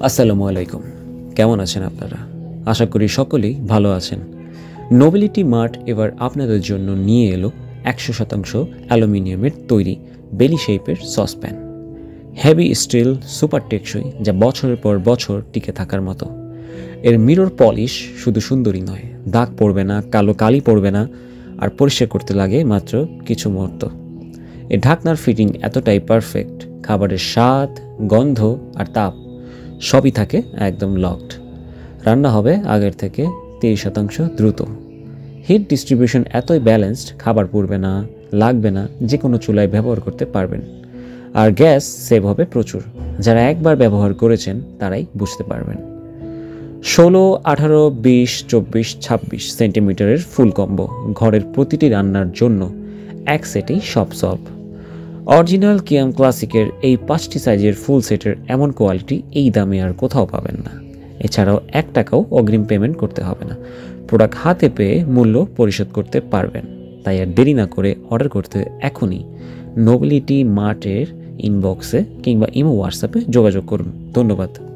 আসসালামু আলাইকুম। কেমন আছেন আপনারা? আশা করি সকলেই ভালো আছেন। নোবিলিটি মার্ট এবার আপনাদের জন্য নিয়ে এলো 100% অ্যালুমিনিয়ামের তৈরি বেলি শেপের সসপ্যান। হেভি স্টিল, সুপার টেকসই, যা বছরের পর বছর টিকে থাকার মতো। এর মিরর পলিশ শুধু সুন্দরই নয়, দাগ পড়বে না, কালো কালি পড়বে না, আর পরিষ্কার করতে লাগে মাত্র কিছু মুহূর্ত। এই ঢাকনার ফিটিং এতটাই পারফেক্ট, খাবারের স্বাদ, গন্ধ আর তাপ সবই থাকে একদম লকড। রান্না হবে আগের থেকে 30% দ্রুত। হিট ডিস্ট্রিবিউশন এতই ব্যালেন্সড, খাবার পুড়বে না, লাগবে না, যে কোনো চুলায় ব্যবহার করতে পারবেন। আর গ্যাস সেভ হবে প্রচুর। যারা একবার ব্যবহার করেছেন তারাই বুঝতে পারবেন। 16, 18, 20, 24, 26 সেন্টিমিটারের ফুল কম্বো, ঘরের প্রতিটি রান্নার জন্য এক সেটেই সব সলভ। অরিজিনাল কিয়াম ক্লাসিকের এই 5টি সাইজের ফুল সেটের এমন কোয়ালিটি এই দামে আর কোথাও পাবেন না। এছাড়াও 1 টাকাও অগ্রিম পেমেন্ট করতে হবে না। প্রোডাক্ট হাতে পেয়ে মূল্য পরিশোধ করতে পারবেন। তাই আর দেরি না করে অর্ডার করতে এখনই নোবিলিটি মার্টের ইনবক্সে কিংবা ইমো হোয়াটসঅ্যাপে যোগাযোগ করুন। ধন্যবাদ।